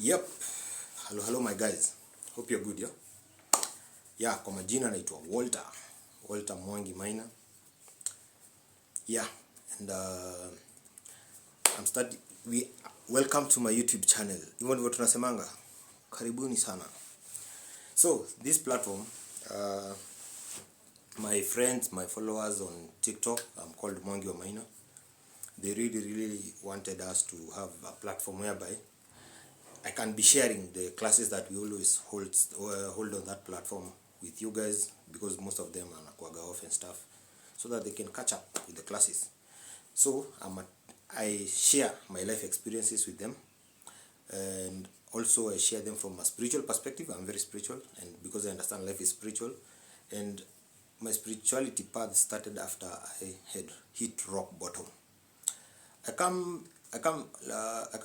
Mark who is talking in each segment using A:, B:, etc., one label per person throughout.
A: Yep. Hello my guys. Hope you're good, yeah? Yeah, kwa majina naitwa Walter Mwangi Maina. Yeah, and welcome to my YouTube channel. Hivyo ndivyo tunasemanga. Karibuni sana. So, this platform, my friends, my followers on TikTok, I'm called Mwangi wa Maina. They really wanted us to have a platform whereby I can be sharing the classes that we always hold on that platform with you guys, because most of them are nakwaga off and stuff, so that they can catch up with the classes. So I share my life experiences with them, and also I share them from a spiritual perspective. I'm very spiritual, and because I understand life is spiritual, and my spirituality path started after I had hit rock bottom. I come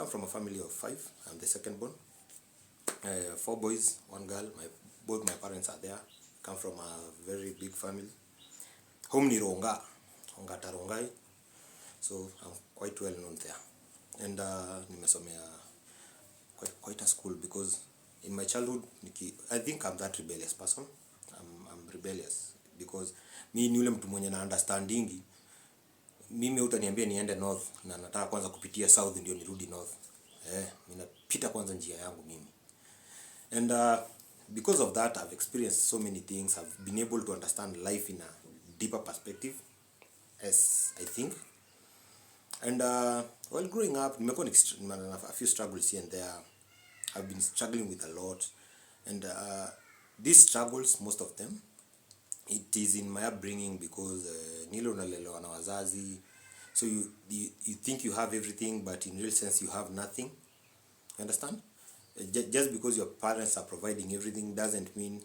A: from a family of 5. I'm the second born. 4 boys, 1 girl. Both my parents are there. I come from a very big family. Home ni Ronga Rongai. So I'm quite well known there. And nimesomea quite a school, because in my childhood I think I'm that rebellious person. I'm rebellious because mi ni yule mtu mwenye na understanding. Mimi utaniambia niende north na nataka kwanza kupitia south ndio nirudi north. Ninapita kwanza njia yangu mimi. And because of that, I've experienced so many things. I've been able to understand life in a deeper perspective, as I think. And while growing up, a few struggles here and there. I've been struggling with a lot. And these struggles, most of them, it is in my upbringing, because nilo nalelewa na wazazi. So you think you have everything, but in real sense you have nothing. You understand? Just because your parents are providing everything doesn't mean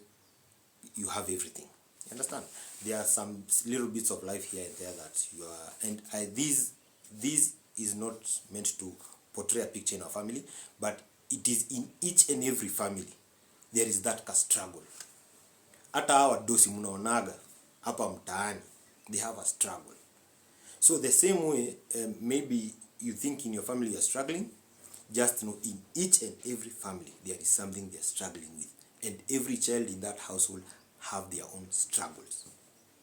A: you have everything. You understand? There are some little bits of life here and there that you are, and this is not meant to portray a picture in our family, but it is in each and every family. There is that struggle. Hata hawa dosi mnaonaga hapa mtaani, they have a struggle. So the same way, maybe you think in your family you're struggling, just know in each and every family there is something they're struggling with, and every child in that household have their own struggles.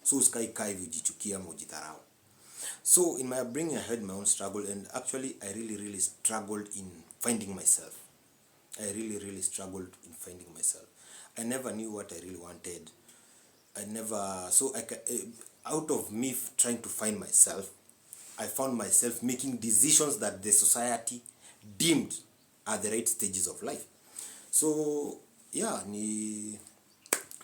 A: So uskai ujichukia ama ujidharau. So in my upbringing I had my own struggle, and actually I really struggled in finding myself. I really struggled in finding myself. I never knew what I really wanted. Out of me trying to find myself, I found myself making decisions that the society deemed are the right stages of life. So yeah,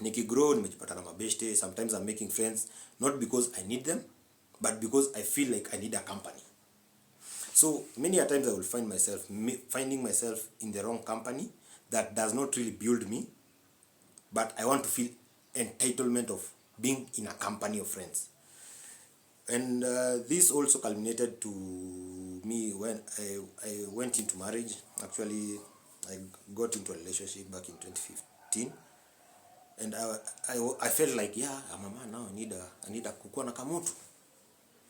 A: nikigrow nimejipata na mabeshte. Sometimes I'm making friends not because I need them, but because I feel like I need a company. So many a times I will find myself finding myself in the wrong company that does not really build me, but I want to feel entitlement of being in a company of friends. And this also culminated to me when I went into marriage. Actually, I got into a relationship back in 2015, and I felt like, yeah, I'm a man now. I need a kukuwa na kamutu.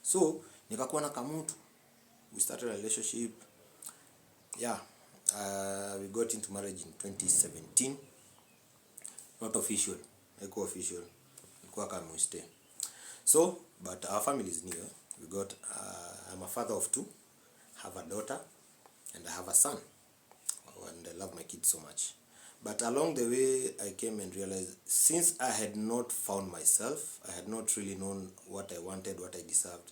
A: So nikakuwa na kamutu. We started a relationship. Yeah, we got into marriage in 2017. Not official, eko official. Ikuwa kama mwiste. So, but our family is new. I'm a father of 2, have a daughter, and I have a son. And I love my kids so much. But along the way, I came and realized, since I had not found myself, I had not really known what I wanted, what I deserved.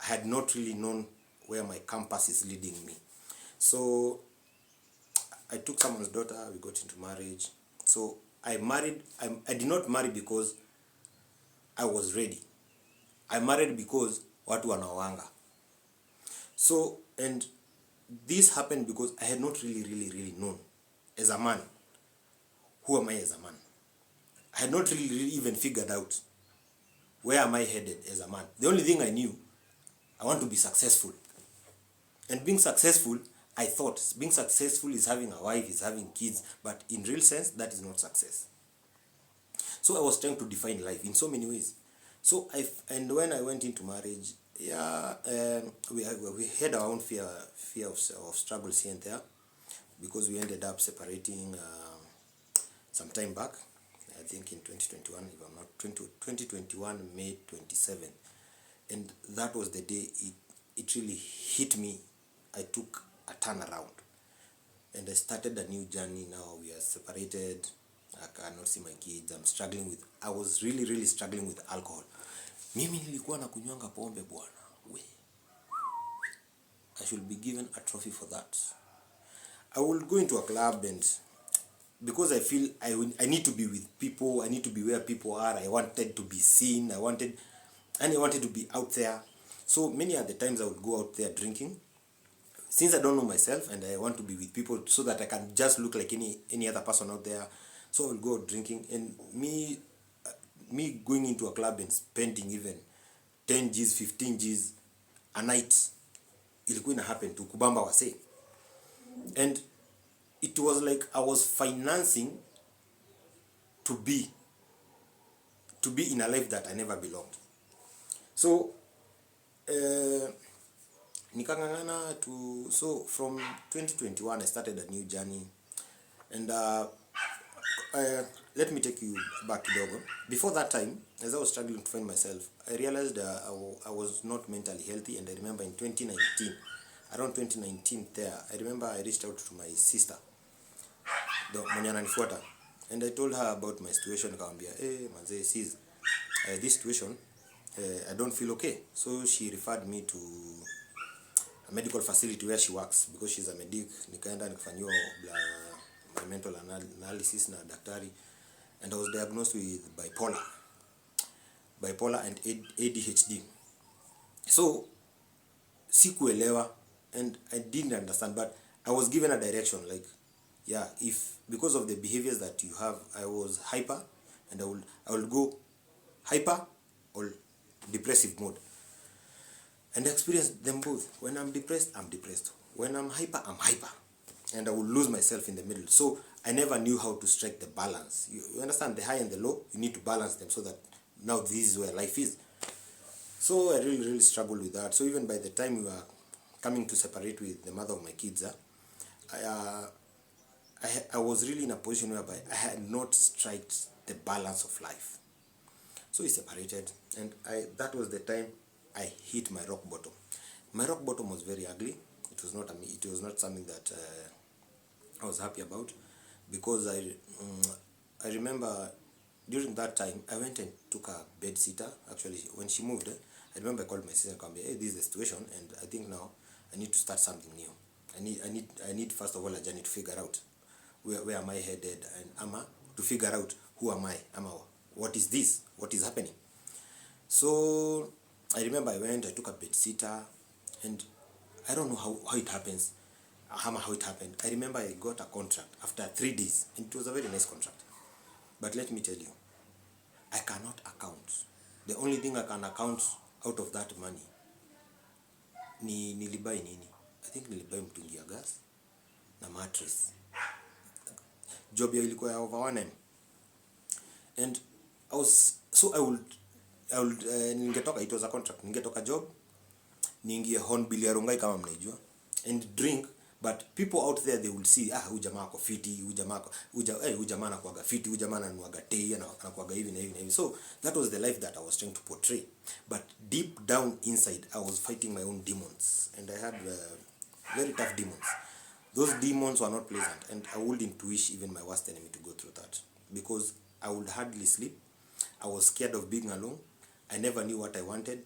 A: I had not really known where my compass is leading me. So, I took someone's daughter, we got into marriage. So, I did not marry because I was ready. I married because watu wanawanga. So, and this happened because I had not really known as a man. Who am I as a man? I had not really even figured out where am I headed as a man. The only thing I knew, I want to be successful. And being successful, I thought being successful is having a wife, is having kids, but in real sense, that is not success. So I was trying to define life in so many ways. So when I went into marriage, yeah, we had our own fear of struggles here and there. because we ended up separating some time back. I think in 2021, if I'm not 2021 May 27, and that was the day it really hit me. I took a turnaround, and I started a new journey. Now we are separated. I cannot see my kids. I was really struggling with alcohol. Mimi nilikuwa na kunywanga pombe bwana. I should be given a trophy for that. I will go into a club, and because I feel I need to be with people, I need to be where people are. I wanted to be seen. I wanted to be out there. So many of the times I would go out there drinking, since I don't know myself and I want to be with people so that I can just look like any other person out there. So I will go out drinking, and me going into a club and spending even 10 G's, 15 G's a night, ilikuwa ina happen to kubamba wase. And it was like I was financing to be in a life that I never belonged. So nikangangana to, so from 2021 I started a new journey, and let me take you back kidogo. Before that time, as I was struggling to find myself, I realized I was not mentally healthy. And I remember in 2019, around 2019 there, I remember I reached out to my sister, the mwenye ananifuata, and I told her about my situation. Nikamwambia, manze, sis, this situation, I don't feel okay. So she referred me to a medical facility where she works, because she's a medic. Nikaenda nikafanywa my mental analysis na daktari, and I was diagnosed with bipolar and ADHD. So sikuelewa, and I didn't understand, but I was given a direction, like, yeah, if because of the behaviors that you have, I was hyper, and I will go hyper or depressive mode, and I experienced them both. When I'm depressed, I'm depressed. When I'm hyper, and I will lose myself in the middle. So I never knew how to strike the balance. You understand, the high and the low, you need to balance them, so that now this is where life is. So I really struggled with that. So even by the time we were coming to separate with the mother of my kids, I was really in a position whereby I had not struck the balance of life. So we separated, and that was the time I hit my rock bottom. My rock bottom was very ugly. It was not something that I was happy about, because I remember during that time I went and took a bed sitter. Actually, when she moved, I remember I called my sister and told me, hey, this is the situation, and I think now I need to start something new. I need first of all a journey to figure out where am I headed, and to figure out who am I, what is this, what is happening. So I remember I took a bed sitter, and I don't know how it happens, how it happened. I remember I got a contract after 3 days, and it was a very nice contract. But let me tell you, I cannot account. The only thing I can account out of that money, nilibuy nini? I think nilibuy mtungi ya gas na mattress. Job ya ilikuwa ya over 1M. And I would ningetoka, it was a contract, ningetoka job, niingie Hornbill ya Rongai kama mnaijua, and drink. But people out there, they will see, huyu jamaa ako fiti, huyu jamaa anakuaga fiti, huyu jamaa ananuaga tei, anakuaga hivi na hivi na hivi. So that was the life that I was trying to portray. But deep down inside, I was fighting my own demons, and I had very tough demons. Those demons were not pleasant, and I wouldn't wish even my worst enemy to go through that, because I would hardly sleep. I was scared of being alone. I never knew what I wanted.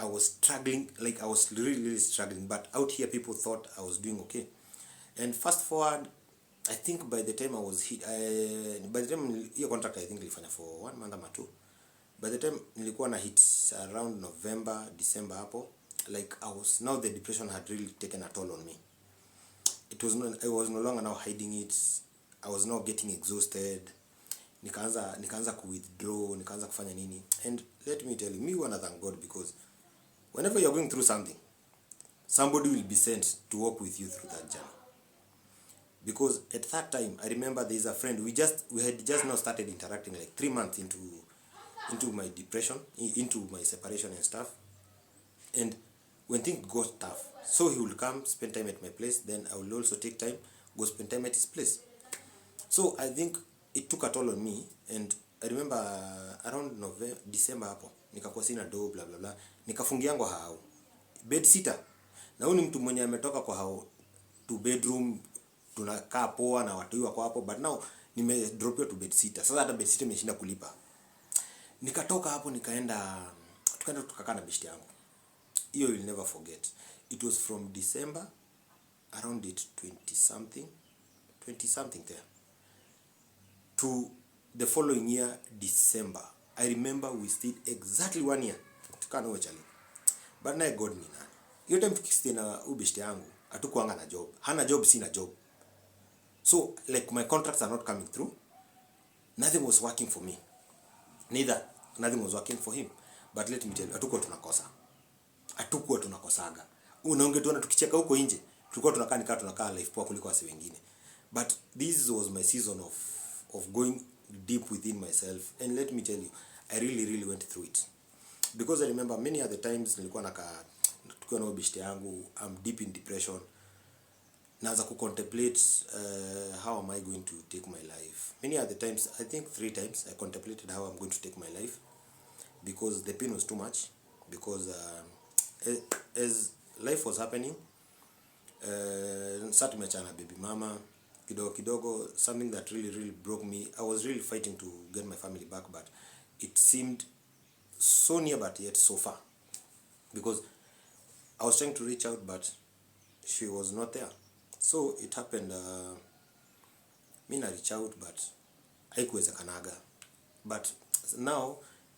A: I was struggling, like I was really struggling. But out here, people thought I was doing okay. And fast forward, I think by the time I was hit, by the time your contract, I think nilifanya for 1 month or 2. By the time nilikuwa na hit around November, December hapo, like now the depression had really taken a toll on me. I was no longer now hiding it. I was now getting exhausted. Nikaanza withdraw, nikaanza kufanya nini. And let me tell you, me wanna thank God, because whenever you're going through something, somebody will be sent to walk with you through that journey. Because at that time, I remember there's a friend, we had just now started interacting, like 3 months into my depression, into my separation and stuff. And when things got tough, so he will come spend time at my place, then I will also take time. go spend time at his place. So I think it took a toll on me, and I remember around December hapo nikakuwa sina do blah blah blah, nikafungiangwa hao bed sitter, na huyu ni mtu mwenye ametoka kwa hao to bedroom, tunakaa poa na watu wako hapo, but now nimedropiwa to bed sitter. Sasa hata bed sitter imeshinda kulipa. Nikatoka hapo tukaenda tukakaa na beshte yangu. Hiyo will never forget. It was from December around it 20 something there to the following year December. I remember we stayed exactly 1 year tukana wachali. But now God me nani. Hiyo time tukistay na ubeshte yangu hatukuanga na job. Hana job, sina job. So like my contracts are not coming through. Nothing was working for me. Nothing was working for him. But let me tell you, hatukuwa tunakosaga. Unaongetuona tukicheka huko nje. Tulikuwa tunakaa life poa kuliko wase wengine. But this was my season of going deep within myself, and let me tell you, I really went through it. Because I remember many other times nilikuwa tukiwa na beshte yangu, I'm deep in depression. Naanza contemplate how am I going to take my life. Many other times, I think 3 times I contemplated how I'm going to take my life, because the pain was too much. Because as life was happening, sasa tumechana baby mama kidogo, something that really broke me. I was really fighting to get my family back, but it seemed so near but yet so far, because I was trying to reach out but she was not there. So it happened, mimi na reach out but haikuwezekanaga. But now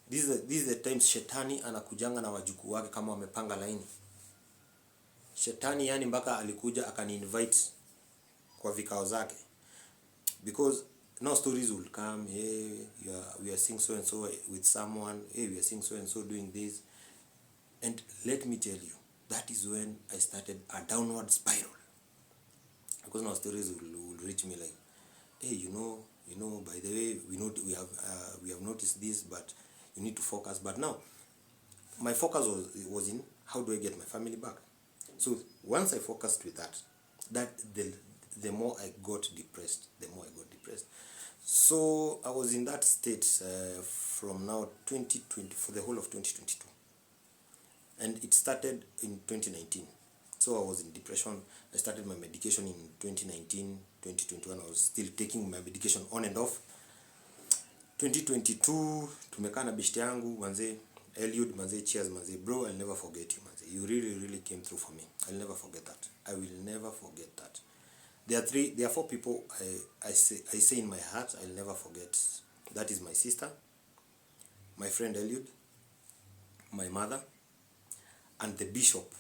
A: this is the time shetani anakujanga na wajukuu wake kama wamepanga line. Shetani yani mpaka alikuja akani invite kwa vikao zake, because no stories will come, hey, we are seeing so and so with someone, hey, we are seeing so and so doing this. And let me tell you, that is when I started a downward spiral, because no stories will reach me like, hey, you know, by the way, we have noticed this, but you need to focus. But now my focus was in how do I get my family back. So once I focused with that the more I got depressed. So I was in that state from now 2020 for the whole of 2022, and it started in 2019. So I was in depression. I started my medication in 2019. 2021 I was still taking my medication on and off. 2022 tumekaa na beshte yangu manze, Eliud manze, cheers manze, bro, I'll never forget you manze. You really came through for me. I'll never forget that. I will never forget that. There are 4 people I say in my heart I'll never forget. That is my sister, my friend Eliud, my mother, and the bishop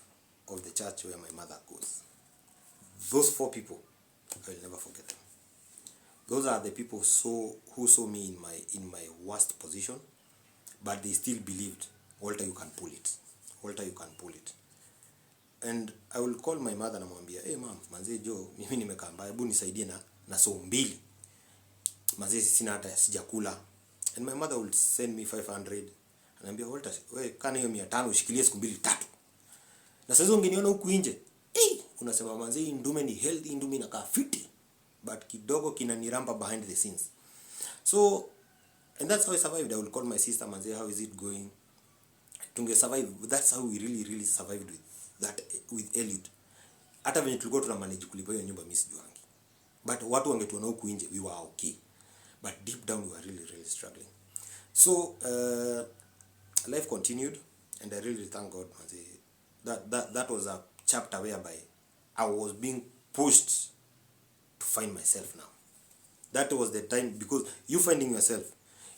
A: of the church where my mother goes. Those 4 people, I will never forget them. Those are the people who saw me in my worst position, but they still believed, Walter, you can pull it. Walter, you can pull it. And I will call my mother na mwambia, hey mom, manze jo, mimi nimekaa mbaya, hebu nisaidie na so 2. Manze sina hata sijakula. And my mother will send me 500. Ananiambia, Walter, wewe kana hiyo 500 ushikilie siku 2-3. Na sasa ungeniona huku nje, unasema manze hii ndume ni healthy, ndume inakaa fit, but kidogo kinaniramba behind the scenes. So, and that's how I survived. I will call my sister, manze, how is it going? Tunge survive. That's how we really survived with Eliud. Hata venye tulikuwa tuna manage kulipa hiyo nyumba mimi sijuangi. But watu wangetuona huku nje, we were okay. But deep down we were really struggling. So life continued, and I really thank God, manze. That was a chapter whereby I was being pushed to find myself now. That was the time, because you finding yourself,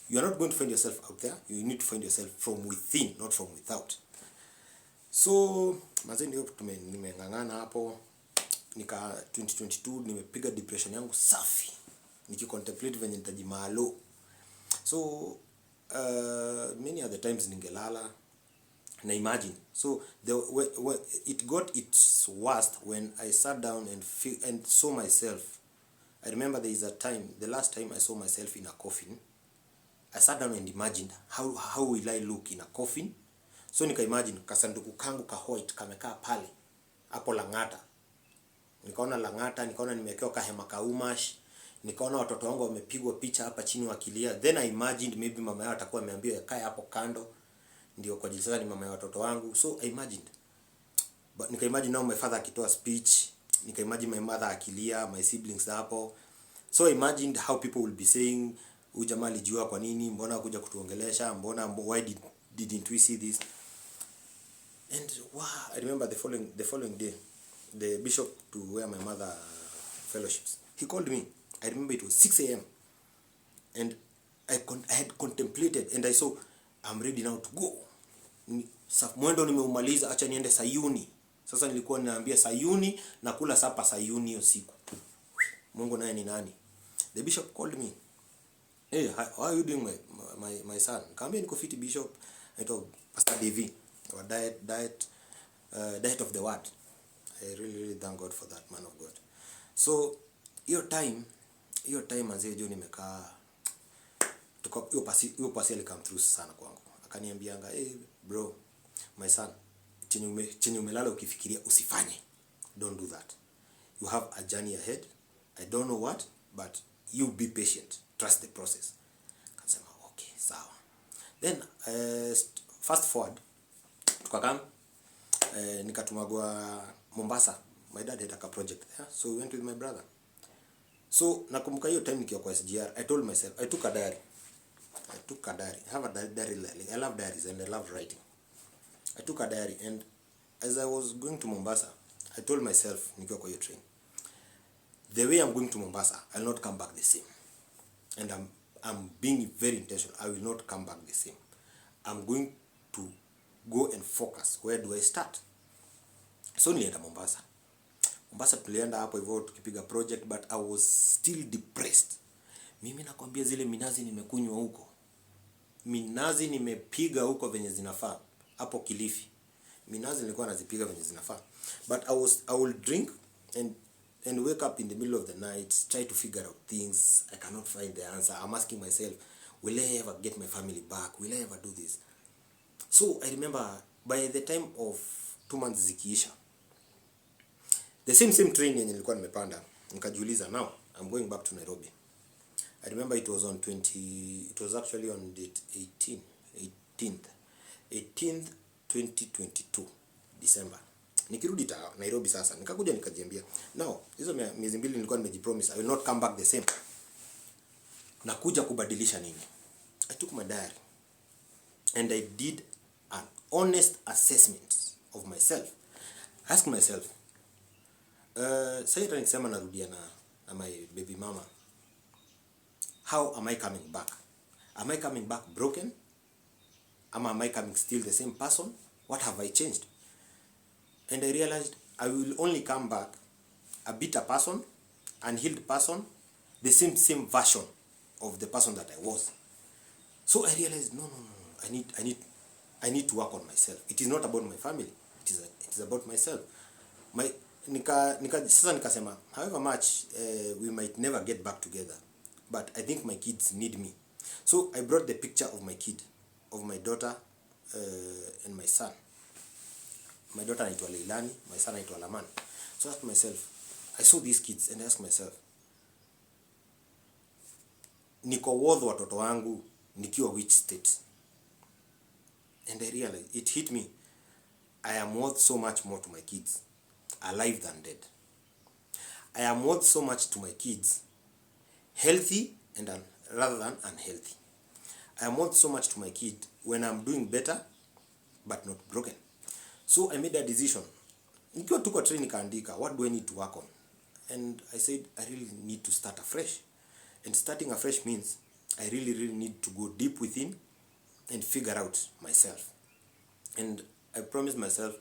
A: you are not going to find yourself out there. You need to find yourself from within, not from without. So manze ndio nimengangana hapo, 2022 nimepiga depression yangu safi, nikicontemplate venye nitajimalo. So many other times ningelala na imagine. So it got its worst when I sat down and saw myself. I remember there is a time, the last time I saw myself in a coffin, I sat down and imagined how will I look in a coffin. So nika imagine kasanduku kangu ka white kamekaa pale hapo Lang'ata, nikaona Lang'ata, nikaona nimewekewa kahema kaumash, nikaona watoto wangu wamepigwa picha hapa chini wakilia. Then I imagined maybe mama yao atakuwa ameambiwa kae hapo kando ndio kwa ajili sasa ni mama ya watoto wangu. So I imagined, but nika imagine now my father akitoa speech, nika imagine my mother akilia, my siblings hapo. So I imagined how people will be saying, huyu jamaa alijua kwa nini, mbona kuja kutuongelesha, why didn't we see this? And wow, I remember the following day, the bishop to where my mother fellowships, he called me. I remember it was 6 a.m. and I had contemplated and I saw I'm ready now to go. Mwendo nimeumaliza, acha niende Sayuni. Sasa nilikuwa ninaambia Sayuni na kula sapa Sayuni usiku. Mungu naye ni nani? The bishop called me. Hey, how are you doing my son? Kaambia niko fiti bishop. I told Pastor DV, our diet of the word. I really thank God for that man of God. So hiyo time manze jo nimekaa tuko hiyo pasi ile come through sana kwangu. Akaniambianga, hey bro, my son, chenye umelala ukifikiria usifanye. Don't do that. You have a journey ahead. I don't know what, but you be patient. Trust the process. Akasema okay, sawa. Then fast forward tukakam nikatumagwa Mombasa. My dad had a project there, so we went with my brother. So nakumbuka hiyo time nikiwa kwa SGR, I told myself, I took a diary. I have a diary. I love diaries and I love writing. I took a diary, and as I was going to Mombasa, I told myself nikiwa kwa hiyo train, the way I'm going to Mombasa, I'll not come back the same. And I'm being very intentional. I will not come back the same. I'm going to go and focus. Where do I start? So nilienda Mombasa tulienda hapo hivyo tukipiga project, but I was still depressed. Mimi nakwambia zile minazi nimekunywa huko. Minazi nimepiga huko venye zinafaa. Hapo Kilifi. Minazi nilikuwa nazipiga venye zinafaa. But I will drink and wake up in the middle of the night, try to figure out things. I cannot find the answer. I'm asking myself, will I ever get my family back? Will I ever do this? So I remember by the time of 2 months zikiisha, the same train yenye nilikuwa nimepanda, nikajiuliza, now I'm going back to Nairobi. I remember it was actually on date 18th 2022 December. Nikirudi Nairobi sasa, nikakuja nikajiambia, now hizo miezi mbili nilikuwa nimejipromise I will not come back the same. Nakuja kubadilisha nini? I took my diary and I did an honest assessment of myself. I asked myself, sasa nikisema narudia na my baby mama, how am I coming back? Am I coming back broken? Am I coming still the same person? What have I changed? And I realized I will only come back a bitter person, unhealed person, the same version of the person that I was. So I realized, no. I need to work on myself. It is not about my family. It is about myself. Sasa nikasema, however much we might never get back together, but I think my kids need me. So I brought the picture of my kid, of my daughter and my son. My daughter anaitwa Leilani, my son anaitwa Laman. So I asked myself, I saw these kids and I asked myself, niko worth watoto wangu nikiwa which state? And I realized, it hit me, I am worth so much more to my kids alive than dead. I am worth so much to my kids healthy and rather than unhealthy. I am worth so much to my kid when I'm doing better but not broken. So I made a decision. Nikiwa tuko train nikaandika, what do I need to work on? And I said, I really need to start afresh. And starting afresh means I really need to go deep within and figure out myself. And I promised myself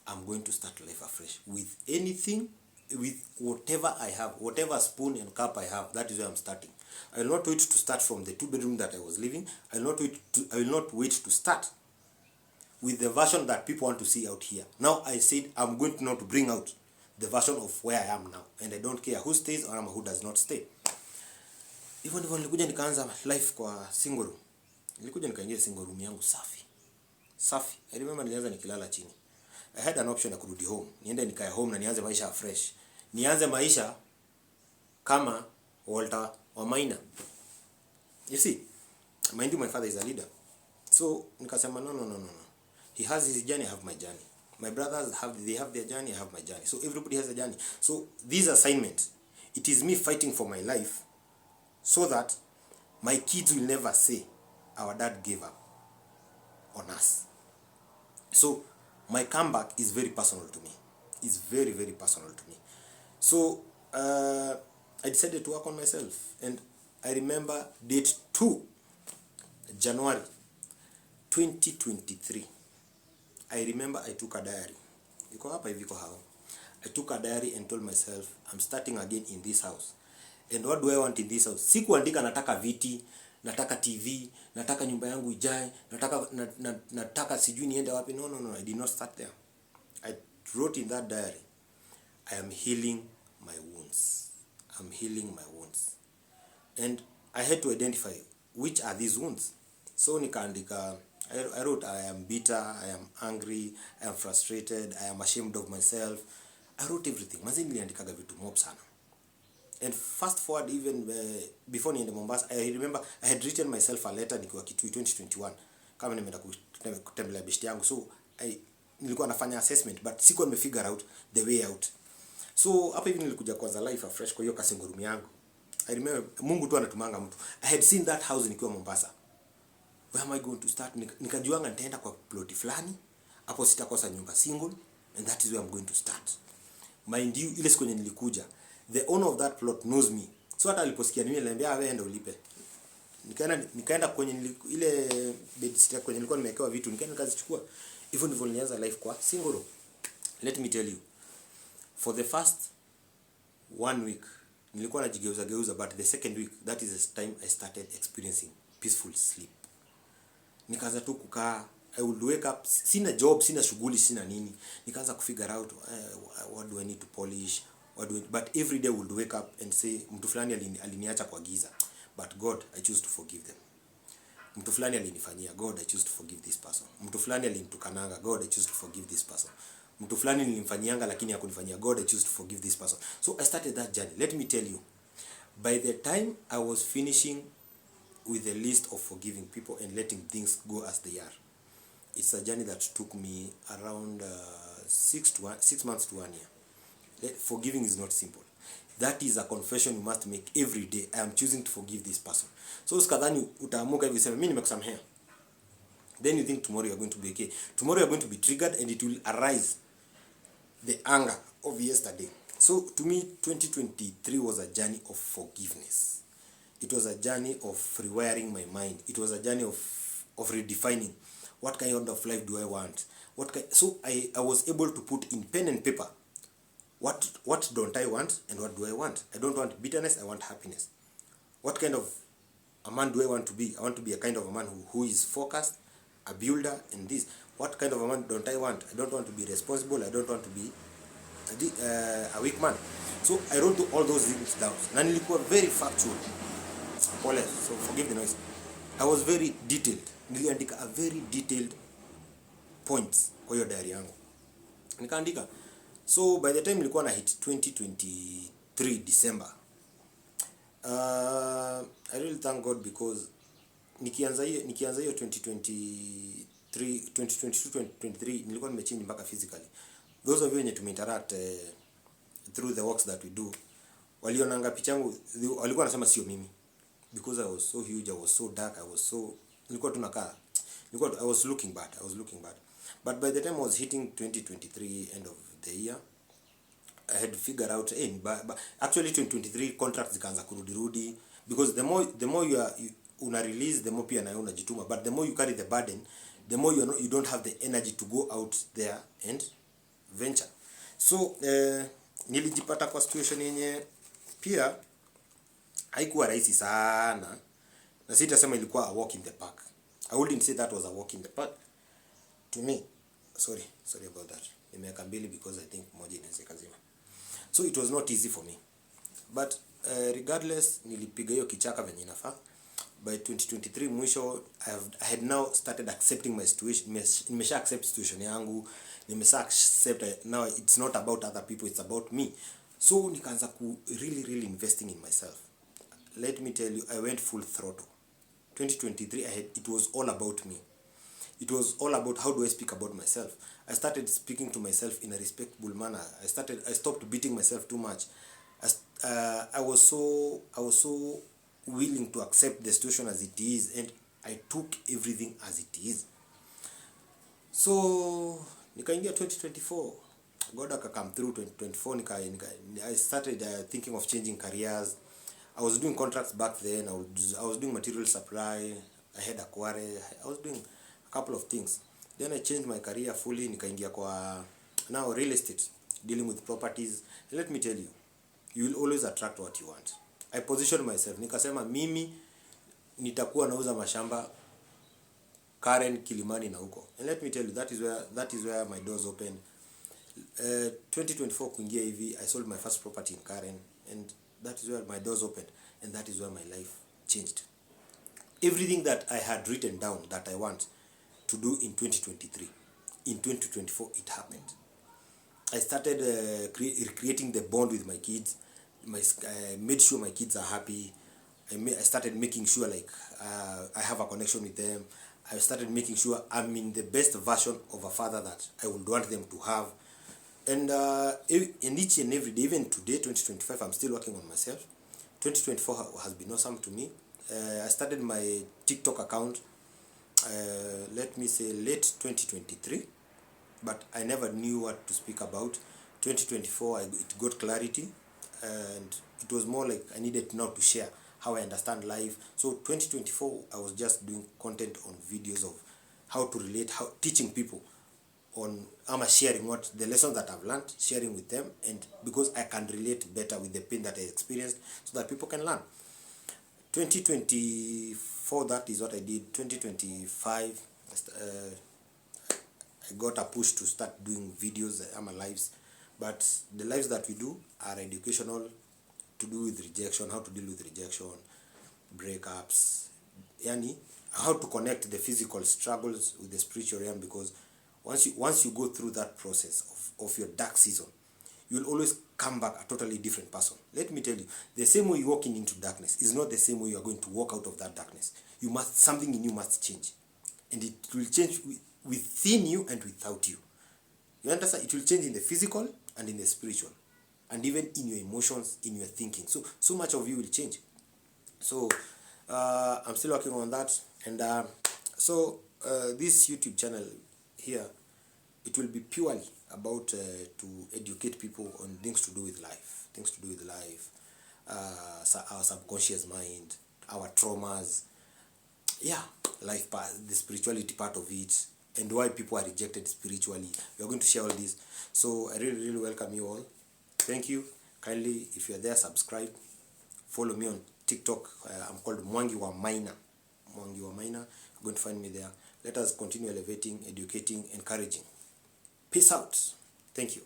A: I'm going to start life afresh with anything, with whatever I have, whatever spoon and cup I have. That is where I'm starting. I will not wait to start from the 2-bedroom that I was living. I will not wait to start with the version that people want to see out here. Now I said I'm going to now to bring out the version of where I am now, and I don't care who stays or who does not stay. Hivyo ndivyo nilikuja nikaanza life kwa single room. Nilikuja nikaingia single room yangu safi. I remember nilianza nikilala chini. I had an option ya kurudi home. Niende nikae home na nianze maisha fresh. nianze maisha kama Walter Wamaina. You see, mind you, my father is a leader. So nikasema no. He has his journey, I have my journey. My brothers have their journey, I have my journey. So everybody has a journey. So this assignment, it is me fighting for my life so that my kids will never say our dad gave up on us. So my comeback is very personal to me. It's very, very personal to me. So I decided to work on myself. And I remember date 2 January 2023. I remember I took a diary. Iko hapa hivi kwa hao. I took a diary and told myself, I'm starting again in this house. And what do I want in this house? Sikuandika nataka viti, nataka TV, nataka nyumba yangu ijae, nataka sijui niende wapi. No, I did not start there. I wrote in that diary, I am healing my wounds. I'm healing my wounds. And I had to identify which are these wounds. So nikaandika, I wrote, I am bitter, I am angry, I am frustrated, I am ashamed of myself. I wrote everything. Mazi niliandikaga vitu mob sana. And fast forward even before niende Mombasa, I remember I had written myself a letter nikiwa Kitui 2021 kama nimeenda kutembelea beshte yangu. So nilikuwa nafanya assessment but sikuwa nimefigure out the way out. So hapa hivi nilikuja kwanza life afresh kwa hiyo kasingurumi yangu. I remember Mungu tu anatumanga mtu. I had seen that house nikiwa Mombasa. Where am I going to start? Nikajuanga nitaenda kwa plot fulani. Hapo sitakosa nyumba single and that is where I'm going to start. Mind you, ile siku nilikuja, the owner of that plot knows me. So hata aliposikia mimi aliniambia wewe ndio ulipe. Nikaenda kwenye ile bed sitter kwenye nilikuwa nimewekewa vitu, nikaenda nikazichukua. Hivyo ndivyo nilianza life kwa single room. Let me tell you, for the first 1 week nilikuwa najigeuza but the second week, that is the time I started experiencing peaceful sleep. Nikaanza tu kukaa, I would wake up, sina job, sina shughuli, sina nini. Nikaanza kufigure out what do I need to polish, but every day I would wake up and say mtu fulani aliniacha kwa giza, but God, I choose to forgive them. Mtu fulani alinifanyia, God, I choose to forgive this person. Mtu fulani alinitukananga, God, I choose to forgive this person. Mtu fulani nilimfanyianga lakini hakunifanyia, God, I choose to forgive this person. So I started that journey. Let me tell you, by the time I was finishing with the list of forgiving people and letting things go as they are, it's a journey that took me around 6 months to 1 year. Forgiving is not simple. That is a confession you must make every day. I am choosing to forgive this person. So usikadhani utaamuka hivi sema mimi nimekusamehea, then you think tomorrow you are going to be okay. Tomorrow you are going to be triggered and it will arise the anger of yesterday. So to me 2023 was a journey of forgiveness. It was a journey of rewiring my mind. It was a journey of redefining what kind of life do I want. So I was able to put in pen and paper what don't I want and what do I want. I don't want bitterness, I want happiness. What kind of a man do I want to be? I want to be a kind of a man who is focused, a builder, and this. What kind of a man don't I want? I don't want to be responsible, I don't want to be a weak man. So I wrote all those things down. Na nilikuwa very factual. So forgive the noise. I was very detailed. Niliandika a very detailed points kwa hiyo diary yangu. Nikaandika. So by the time nilikuwa na hit 2023 December, I really thank God because nikianza hiyo 2023 nilikuwa nimechange mpaka physically. Those of you wenye tumeinteract through the works that we do, walionanga picha yangu walikuwa wanasema sio mimi, because I was so huge, I was so dark, I was looking bad. But by the time I was hitting 2023 end of the year, I had figured out but actually 2023 contracts zikaanza kurudi because the more you una release, the more pia na unajituma, but the more you carry the burden, the more you don't have the energy to go out there and venture. So nilijipata kwa situation yenye pia haikuwa rahisi sana, na sitasema ilikuwa a walk in the park. I wouldn't say that was a walk in the park to me. Sorry about that. Nimeweka mbili because I think moja inaweza kazima. So it was not easy for me, but regardless nilipiga hiyo kichaka venye inafaa. By 2023 mwisho I had now started accepting my situation. Nimesha accept situation yangu, nimesha accept now it's not about other people, it's about me. So nikaanza ku really investing in myself. Let me tell you, I went full throttle. 2023, it was all about me. It was all about how do I speak about myself. I started speaking to myself in a respectful manner. I stopped beating myself too much. I was so willing to accept the situation as it is, and I took everything as it is. So nikaingia 2024, God come through 2024. I started thinking of changing careers. I was doing contracts back then. I was doing material supply. I had a quarry. I was doing a couple of things. Then I changed my career fully. Nikaingia kwa now real estate, dealing with properties. And let me tell you, you will always attract what you want. I positioned myself. Nikasema mimi nitakuwa nauza mashamba Karen, Kilimani na huko. And let me tell you, that is where my doors opened. 2024 kuingia hivi, I sold my first property in Karen, and that is where my doors opened, and that is where my life changed. Everything that I had written down that I want to do in 2023, in 2024 it happened. I started creating the bond with my kids. I made sure my kids are happy. I started making sure like I have a connection with them. I started making sure I'm in the best version of a father that I would want them to have. And each and every day, even today, 2025, I'm still working on myself. 2024 has been awesome to me. I started my TikTok account, let me say, late 2023. But I never knew what to speak about. 2024, it got clarity. And it was more like I needed now to share how I understand life. So 2024, I was just doing content on videos of how to relate, teaching people on, sharing what the lessons that I've learned, sharing with them, and because I can relate better with the pain that I experienced, so that people can learn. 2024, that is what I did. 2025, I got a push to start doing videos, lives, but the lives that we do are educational, to do with rejection, how to deal with rejection, breakups, yani how to connect the physical struggles with the spiritual realm, because once you go through that process of your dark season, you'll always come back a totally different person. Let me tell you, the same way you're walking into darkness is not the same way you are going to walk out of that darkness. Something in you must change, and it will change within you and without you. You understand? It will change in the physical and in the spiritual, and even in your emotions, in your thinking. So much of you will change. So I'm still working on that, and this YouTube channel here, it will be purely about to educate people on things to do with life, our subconscious mind, our traumas, life part, the spirituality part of it, and why people are rejected spiritually. We are going to share all this. So I really welcome you all. Thank you. Kindly, if you are there, subscribe. Follow me on TikTok. I'm called Mwangi wa Maina. You're going to find me there. Let us continue elevating, educating, encouraging. Peace out. Thank you.